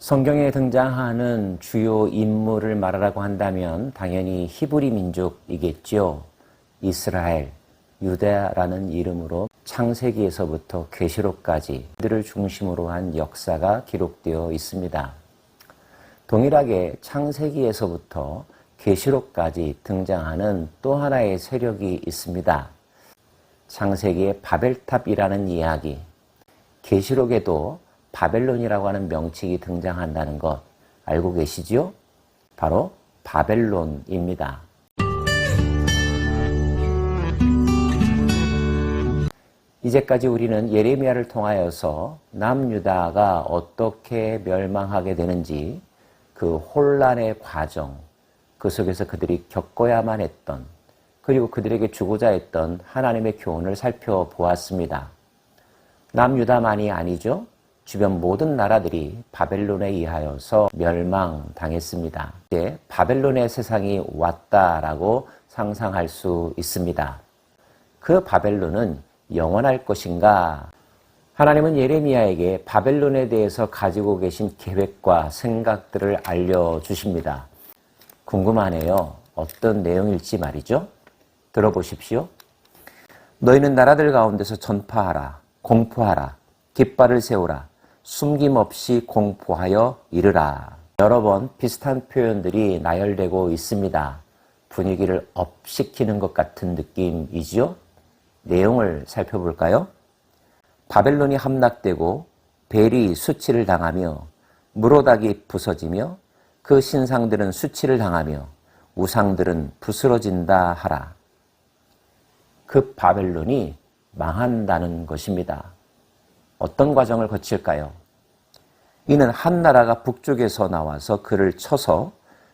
성경에 등장하는 주요 인물을 말하라고 한다면 당연히 히브리 민족이겠죠. 이스라엘, 유다라는 이름으로 창세기에서부터 계시록까지 그들을 중심으로 한 역사가 기록되어 있습니다. 동일하게 창세기에서부터 계시록까지 등장하는 또 하나의 세력이 있습니다. 창세기의 바벨탑이라는 이야기, 계시록에도 바벨론이라고 하는 명칭이 등장한다는 것 알고 계시지요? 바로 바벨론입니다. 이제까지 우리는 예레미야를 통하여서 남유다가 어떻게 멸망하게 되는지 그 혼란의 과정, 그 속에서 그들이 겪어야만 했던 그리고 그들에게 주고자 했던 하나님의 교훈을 살펴보았습니다. 남유다만이 아니죠. 주변 모든 나라들이 바벨론에 의하여서 멸망당했습니다. 이제 바벨론의 세상이 왔다라고 상상할 수 있습니다. 그 바벨론은 영원할 것인가? 하나님은 예레미야에게 바벨론에 대해서 가지고 계신 계획과 생각들을 알려주십니다. 궁금하네요. 어떤 내용일지 말이죠. 들어보십시오. 너희는 나라들 가운데서 전파하라, 공포하라, 깃발을 세우라, 숨김없이 공포하여 이르라. 여러 번 비슷한 표현들이 나열되고 있습니다. 분위기를 업시키는 것 같은 느낌이지요? 내용을 살펴볼까요? 바벨론이 함락되고 벨이 수치를 당하며 무로닥이 부서지며 그 신상들은 수치를 당하며 우상들은 부스러진다 하라. 그 바벨론이 망한다는 것입니다. 어떤 과정을 거칠까요? 이는 한 나라가 북쪽에서 나와서 그를 쳐서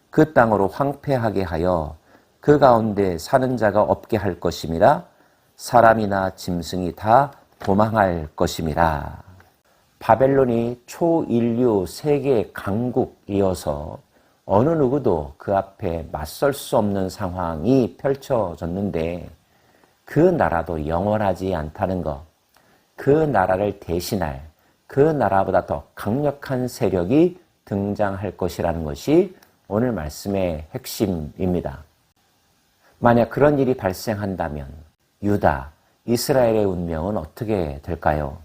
그 땅으로 황폐하게 하여 그 가운데 사는 자가 없게 할 것임이라. 사람이나 짐승이 다 도망할 것임이라. 바벨론이 초인류 세계 강국이어서 어느 누구도 그 앞에 맞설 수 없는 상황이 펼쳐졌는데 그 나라도 영원하지 않다는 것, 그 나라를 대신할 그 나라보다 더 강력한 세력이 등장할 것이라는 것이 오늘 말씀의 핵심입니다. 만약 그런 일이 발생한다면 유다, 이스라엘의 운명은 어떻게 될까요?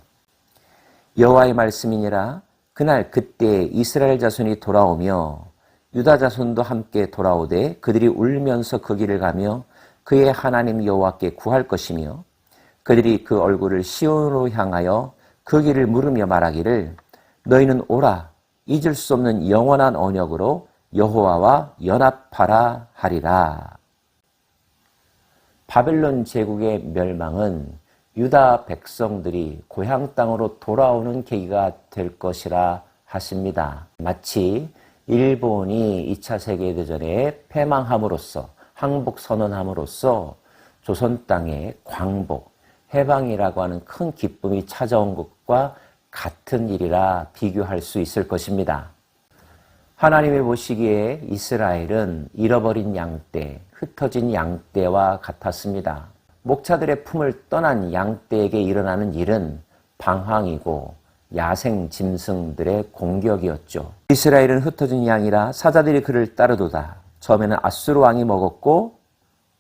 여호와의 말씀이니라. 그날 그때 이스라엘 자손이 돌아오며 유다 자손도 함께 돌아오되 그들이 울면서 그 길을 가며 그의 하나님 여호와께 구할 것이며 그들이 그 얼굴을 시온으로 향하여 그 길을 물으며 말하기를 너희는 오라 잊을 수 없는 영원한 언약으로 여호와와 연합하라 하리라. 바벨론 제국의 멸망은 유다 백성들이 고향 땅으로 돌아오는 계기가 될 것이라 하십니다. 마치 일본이 2차 세계대전에 패망함으로써 항복 선언함으로써 조선 땅의 광복, 해방이라고 하는 큰 기쁨이 찾아온 것과 같은 일이라 비교할 수 있을 것입니다. 하나님이 보시기에 이스라엘은 잃어버린 양떼, 흩어진 양떼와 같았습니다. 목자들의 품을 떠난 양떼에게 일어나는 일은 방황이고 야생 짐승들의 공격이었죠. 이스라엘은 흩어진 양이라 사자들이 그를 따르도다. 처음에는 아수르 왕이 먹었고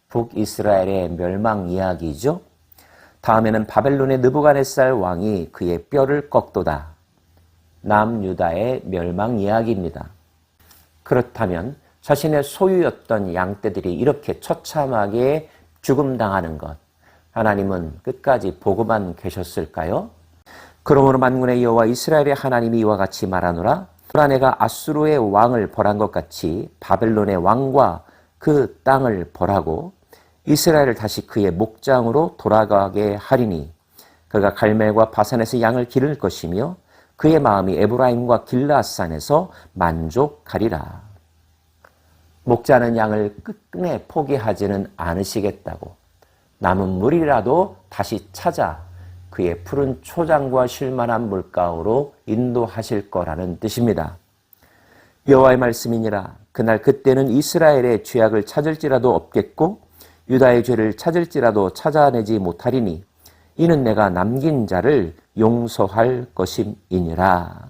북이스라엘의 멸망 이야기죠. 다음에는 바벨론의 느부갓네살 왕이 그의 뼈를 꺾도다. 남유다의 멸망 이야기입니다. 그렇다면 자신의 소유였던 양떼들이 이렇게 처참하게 죽음당하는 것, 하나님은 끝까지 보고만 계셨을까요? 그러므로 만군의 여호와 이스라엘의 하나님이 이와 같이 말하노라. 내가 아수르의 왕을 벌한 것 같이 바벨론의 왕과 그 땅을 벌하고 이스라엘을 다시 그의 목장으로 돌아가게 하리니 그가 갈멜과 바산에서 양을 기를 것이며 그의 마음이 에브라임과 길르앗산에서 만족하리라. 목자는 양을 끝내 포기하지는 않으시겠다고 남은 물이라도 다시 찾아 그의 푸른 초장과 쉴만한 물가로 인도하실 거라는 뜻입니다. 여호와의 말씀이니라. 그날 그때는 이스라엘의 죄악을 찾을지라도 없겠고 유다의 죄를 찾을지라도 찾아내지 못하리니 이는 내가 남긴 자를 용서할 것임이니라.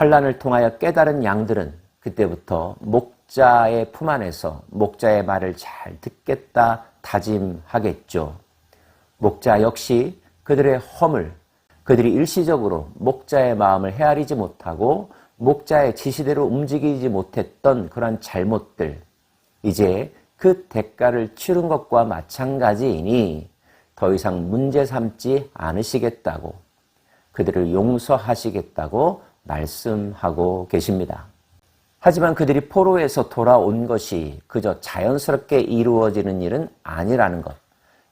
환난을 통하여 깨달은 양들은 그때부터 목자의 품 안에서 목자의 말을 잘 듣겠다 다짐하겠죠. 목자 역시 그들의 허물, 그들이 일시적으로 목자의 마음을 헤아리지 못하고 목자의 지시대로 움직이지 못했던 그런 잘못들, 이제 그 대가를 치른 것과 마찬가지이니 더 이상 문제 삼지 않으시겠다고, 그들을 용서하시겠다고 말씀하고 계십니다. 하지만 그들이 포로에서 돌아온 것이 그저 자연스럽게 이루어지는 일은 아니라는 것,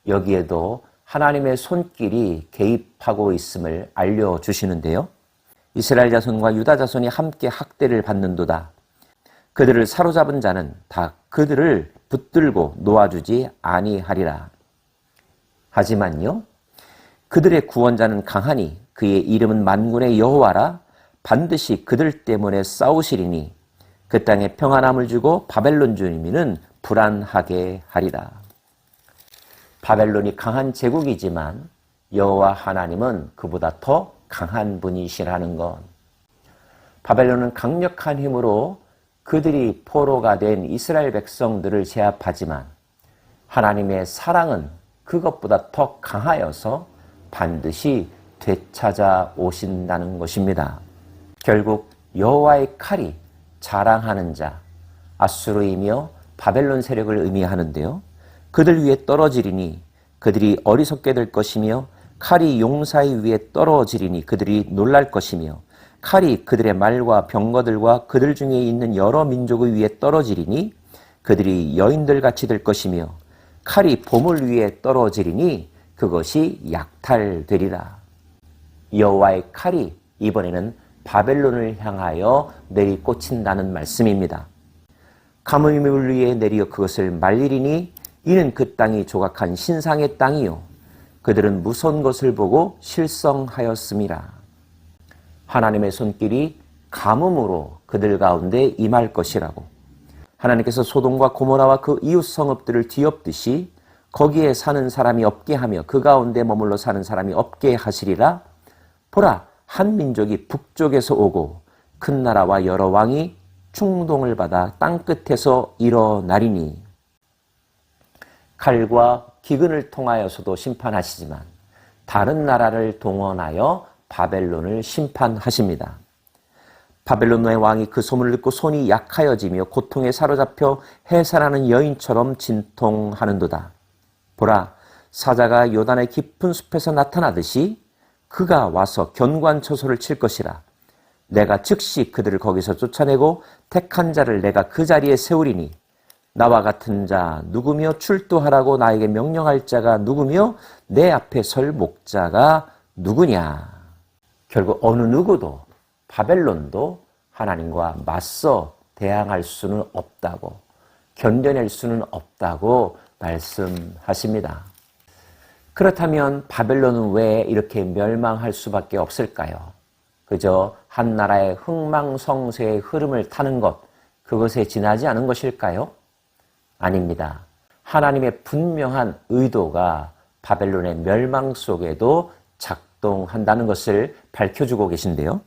여기에도 하나님의 손길이 개입하고 있음을 알려주시는데요. 이스라엘 자손과 유다 자손이 함께 학대를 받는도다. 그들을 사로잡은 자는 다 그들을 붙들고 놓아주지 아니하리라. 하지만요, 그들의 구원자는 강하니 그의 이름은 만군의 여호와라. 반드시 그들 때문에 싸우시리니 그 땅에 평안함을 주고 바벨론 주민은 불안하게 하리라. 바벨론이 강한 제국이지만 여호와 하나님은 그보다 더 강한 분이시라는 것. 바벨론은 강력한 힘으로 그들이 포로가 된 이스라엘 백성들을 제압하지만 하나님의 사랑은 그것보다 더 강하여서 반드시 되찾아 오신다는 것입니다. 결국 여호와의 칼이 자랑하는 자, 아수르이며 바벨론 세력을 의미하는데요. 그들 위에 떨어지리니 그들이 어리석게 될 것이며 칼이 용사의 위에 떨어지리니 그들이 놀랄 것이며 칼이 그들의 말과 병거들과 그들 중에 있는 여러 민족의 위에 떨어지리니 그들이 여인들같이 될 것이며 칼이 보물 위에 떨어지리니 그것이 약탈되리라. 여호와의 칼이 이번에는 바벨론을 향하여 내리꽂힌다는 말씀입니다. 가뭄물 위에 내리어 그것을 말리리니 이는 그 땅이 조각한 신상의 땅이요 그들은 무서운 것을 보고 실성하였음이라. 하나님의 손길이 가뭄으로 그들 가운데 임할 것이라고. 하나님께서 소돔과 고모라와 그 이웃 성읍들을 뒤엎듯이 거기에 사는 사람이 없게 하며 그 가운데 머물러 사는 사람이 없게 하시리라. 보라, 한 민족이 북쪽에서 오고 큰 나라와 여러 왕이 충동을 받아 땅끝에서 일어나리니. 칼과 기근을 통하여서도 심판하시지만 다른 나라를 동원하여 바벨론을 심판하십니다. 바벨론의 왕이 그 소문을 듣고 손이 약하여지며 고통에 사로잡혀 해산하는 여인처럼 진통하는도다. 보라, 사자가 요단의 깊은 숲에서 나타나듯이 그가 와서 견고한 처소를 칠 것이라. 내가 즉시 그들을 거기서 쫓아내고 택한 자를 내가 그 자리에 세우리니 나와 같은 자 누구며 출두하라고 나에게 명령할 자가 누구며 내 앞에 설 목자가 누구냐. 결국 어느 누구도 바벨론도 하나님과 맞서 대항할 수는 없다고, 견뎌낼 수는 없다고 말씀하십니다. 그렇다면 바벨론은 왜 이렇게 멸망할 수밖에 없을까요? 그저 한 나라의 흥망성쇠의 흐름을 타는 것, 그것에 지나지 않은 것일까요? 아닙니다. 하나님의 분명한 의도가 바벨론의 멸망 속에도 작동한다는 것을 밝혀주고 계신데요.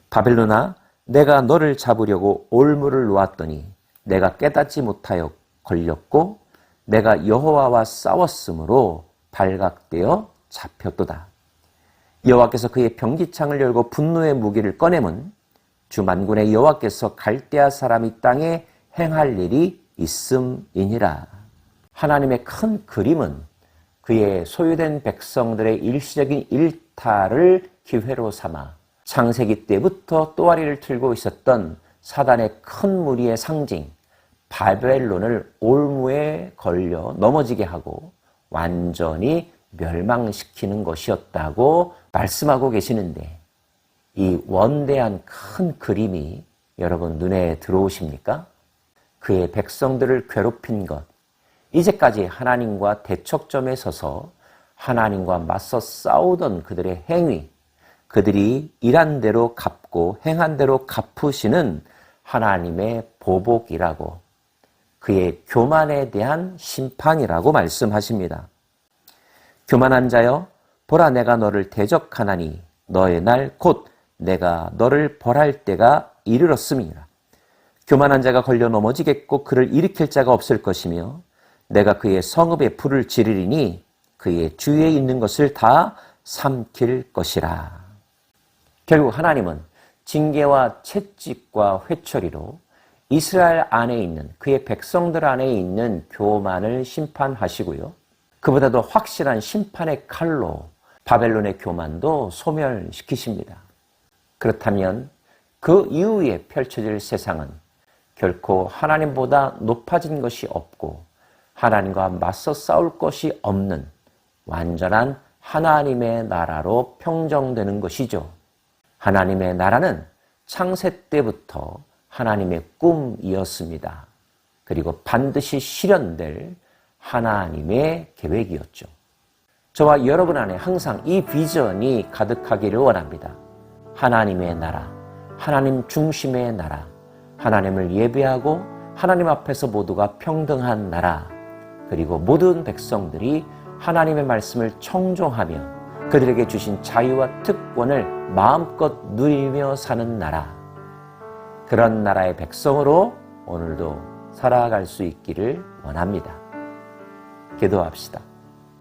바벨론아, 내가 너를 잡으려고 올무를 놓았더니 내가 깨닫지 못하여 걸렸고 내가 여호와와 싸웠으므로 발각되어 잡혔도다. 여호와께서 그의 병기창을 열고 분노의 무기를 꺼내면 주 만군의 여호와께서 갈대아 사람 이 땅에 행할 일이 있음이니라. 하나님의 큰 그림은 그의 소유된 백성들의 일시적인 일탈을 기회로 삼아 창세기 때부터 또아리를 틀고 있었던 사단의 큰 무리의 상징 바벨론을 올무에 걸려 넘어지게 하고 완전히 멸망시키는 것이었다고 말씀하고 계시는데, 이 원대한 큰 그림이 여러분 눈에 들어오십니까? 그의 백성들을 괴롭힌 것, 이제까지 하나님과 대척점에 서서 하나님과 맞서 싸우던 그들의 행위, 그들이 일한 대로 갚고 행한 대로 갚으시는 하나님의 보복이라고, 그의 교만에 대한 심판이라고 말씀하십니다. 교만한 자여, 보라 내가 너를 대적하나니 너의 날 곧 내가 너를 벌할 때가 이르렀음이니라. 교만한 자가 걸려 넘어지겠고 그를 일으킬 자가 없을 것이며 내가 그의 성읍에 불을 지르리니 그의 주위에 있는 것을 다 삼킬 것이라. 결국 하나님은 징계와 채찍과 회초리로 이스라엘 안에 있는 그의 백성들 안에 있는 교만을 심판하시고요. 그보다도 확실한 심판의 칼로 바벨론의 교만도 소멸시키십니다. 그렇다면 그 이후에 펼쳐질 세상은 결코 하나님보다 높아진 것이 없고 하나님과 맞서 싸울 것이 없는 완전한 하나님의 나라로 평정되는 것이죠. 하나님의 나라는 창세 때부터 하나님의 꿈이었습니다. 그리고 반드시 실현될 하나님의 계획이었죠. 저와 여러분 안에 항상 이 비전이 가득하기를 원합니다. 하나님의 나라, 하나님 중심의 나라, 하나님을 예배하고 하나님 앞에서 모두가 평등한 나라, 그리고 모든 백성들이 하나님의 말씀을 청종하며 그들에게 주신 자유와 특권을 마음껏 누리며 사는 나라, 그런 나라의 백성으로 오늘도 살아갈 수 있기를 원합니다. 기도합시다.